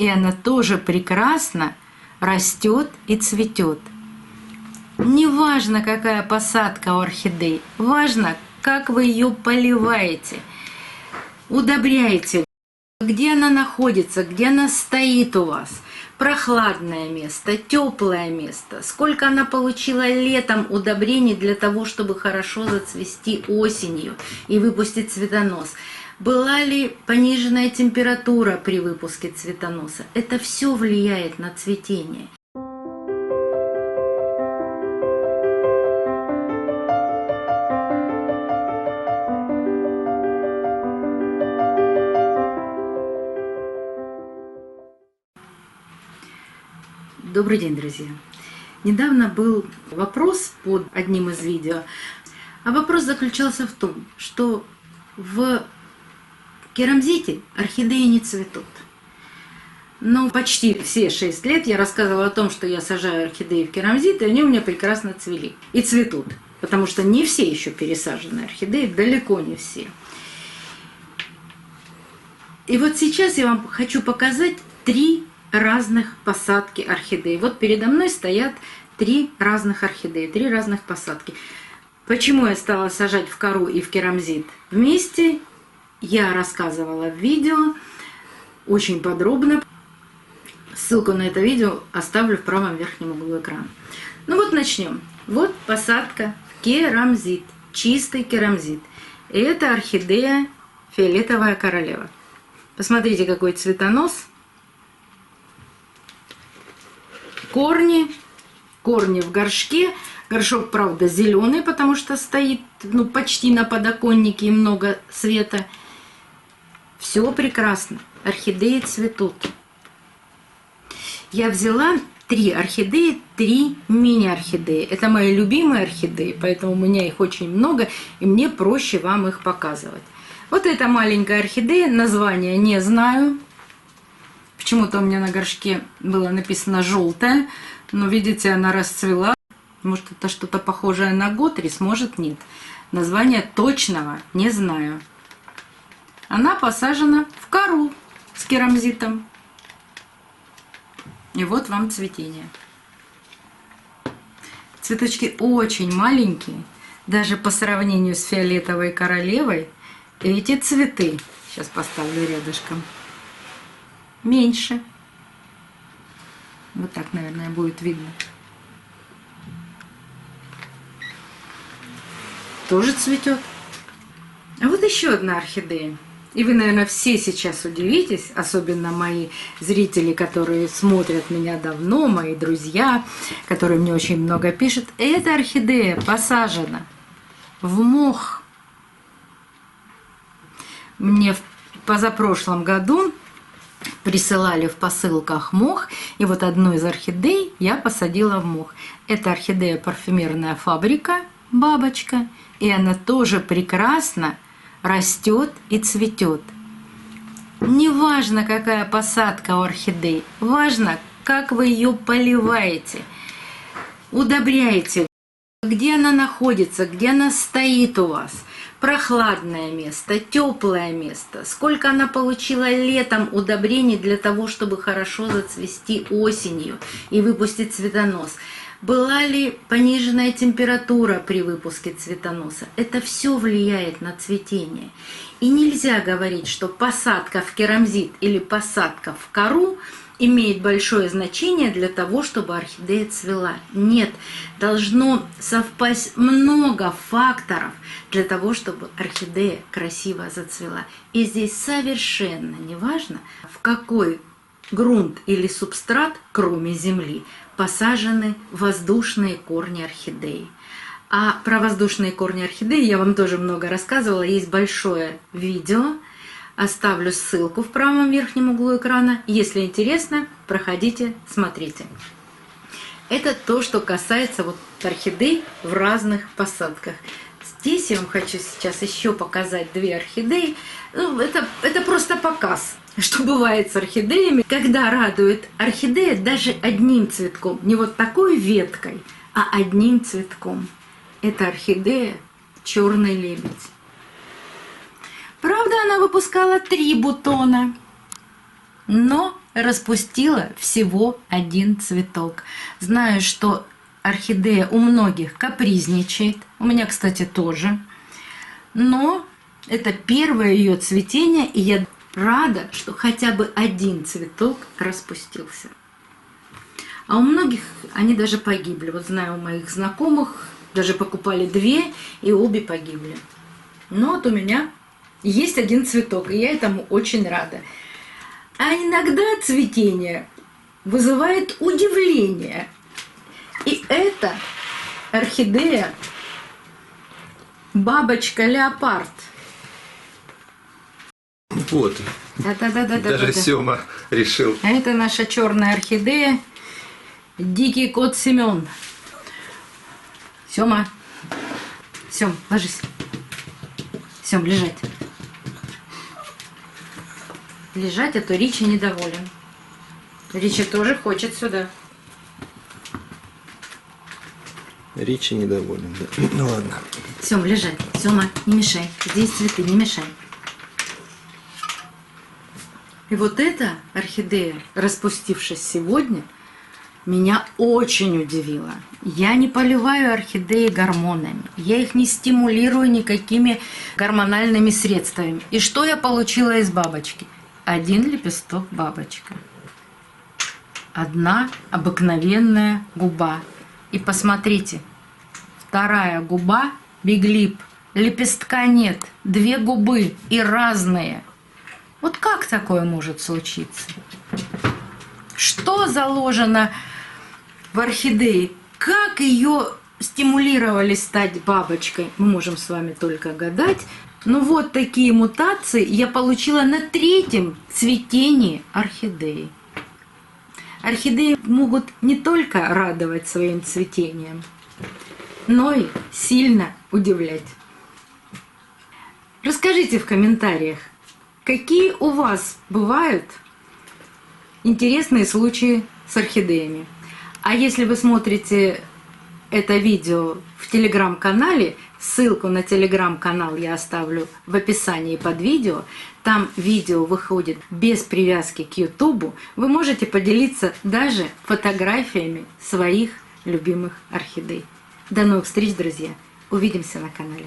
и она тоже прекрасно растет и цветет. Неважно, какая посадка у орхидей, важно, как вы ее поливаете, удобряете, где она находится, где она стоит у вас. Прохладное место, теплое место, сколько она получила летом удобрений для того, чтобы хорошо зацвести осенью и выпустить цветонос. Была ли пониженная температура при выпуске цветоноса? Это все влияет на цветение. Добрый день, друзья! Недавно был вопрос под одним из видео, а вопрос заключался в том, что в керамзите орхидеи не цветут. Но почти все 6 лет я рассказывала о том, что я сажаю орхидеи в керамзит, и они у меня прекрасно цвели и цветут, потому что не все еще пересажены орхидеи, далеко не все. И вот сейчас я вам хочу показать 3 разных посадки орхидей. Вот передо мной стоят 3 разных орхидеи, 3 разных посадки. Почему я стала сажать в кору и в керамзит вместе, я рассказывала в видео очень подробно. Ссылку на это видео оставлю в правом верхнем углу экрана. Ну вот начнем. Вот посадка в керамзит, чистый керамзит. И это орхидея фиолетовая королева. Посмотрите, какой цветонос. Корни в горшке. Горшок, правда, зеленый, потому что стоит почти на подоконнике и много света. Все прекрасно. Орхидеи цветут. Я взяла 3 орхидеи, 3 мини-орхидеи. Это мои любимые орхидеи, поэтому у меня их очень много, и мне проще вам их показывать. Вот эта маленькая орхидея, название не знаю. Почему-то у меня на горшке было написано желтая, но видите, она расцвела. Может, это что-то похожее на готрис, может, нет. Название точного не знаю. Она посажена в кору с керамзитом. И вот вам цветение. Цветочки очень маленькие, даже по сравнению с фиолетовой королевой. Эти цветы, сейчас поставлю рядышком, меньше. Вот так, наверное, будет видно. Тоже цветет. А вот еще одна орхидея. И вы, наверное, все сейчас удивитесь, особенно мои зрители, которые смотрят меня давно, мои друзья, которые мне очень много пишут. Эта орхидея посажена в мох. Мне в позапрошлом году присылали в посылках мох, и вот одну из орхидей я посадила в мох. Это орхидея парфюмерная фабрика, бабочка, и она тоже прекрасно растет и цветет. Неважно, какая посадка у орхидей, важно, как вы ее поливаете, удобряете, где она находится, где она стоит у вас. Прохладное место, теплое место, сколько она получила летом удобрений для того, чтобы хорошо зацвести осенью и выпустить цветонос. Была ли пониженная температура при выпуске цветоноса? Это все влияет на цветение. И нельзя говорить, что посадка в керамзит или посадка в кору имеет большое значение для того, чтобы орхидея цвела. Нет, должно совпасть много факторов для того, чтобы орхидея красиво зацвела. И здесь совершенно не важно, в какой грунт или субстрат, кроме земли, посажены воздушные корни орхидеи. А про воздушные корни орхидеи я вам тоже много рассказывала. Есть большое видео. Оставлю ссылку в правом верхнем углу экрана. Если интересно, проходите, смотрите. Это то, что касается вот орхидей в разных посадках. Здесь я вам хочу сейчас еще показать 2 орхидеи. Это просто показ, что бывает с орхидеями, когда радует орхидея даже одним цветком. Не вот такой веткой, а одним цветком. Это орхидея «Черный лебедь». Правда, она выпускала 3 бутона, но распустила всего один цветок. Знаю, что орхидея у многих капризничает. У меня, кстати, тоже. Но это первое ее цветение, и я рада, что хотя бы один цветок распустился. А у многих они даже погибли. Вот знаю, у моих знакомых даже покупали 2, и обе погибли. Но вот у меня есть один цветок, и я этому очень рада. А иногда цветение вызывает удивление. И это орхидея бабочка-леопард. Вот. Даже Сёма решил. А это наша черная орхидея. Дикий кот Семен. Сёма. Сём, ложись. Сём, лежать. Лежать, а то Ричи недоволен. Ричи тоже хочет сюда. Ричи недоволен, да. Ну ладно. Сём, лежать. Сёма, не мешай. Здесь цветы, не мешай. И вот эта орхидея, распустившись сегодня, меня очень удивило. Я не поливаю орхидеи гормонами. Я их не стимулирую никакими гормональными средствами. И что я получила из бабочки? Один лепесток бабочка. Одна обыкновенная губа. И посмотрите, вторая губа биглип. Лепестка нет. 2 губы и разные. Вот как такое может случиться? Что заложено в орхидее? Как ее стимулировали стать бабочкой? Мы можем с вами только гадать. Но вот такие мутации я получила на 3-м цветении орхидеи. Орхидеи могут не только радовать своим цветением, но и сильно удивлять. Расскажите в комментариях, какие у вас бывают интересные случаи с орхидеями. А если вы смотрите это видео в телеграм-канале, ссылку на телеграм-канал я оставлю в описании под видео. Там видео выходит без привязки к ютубу. Вы можете поделиться даже фотографиями своих любимых орхидей. До новых встреч, друзья! Увидимся на канале.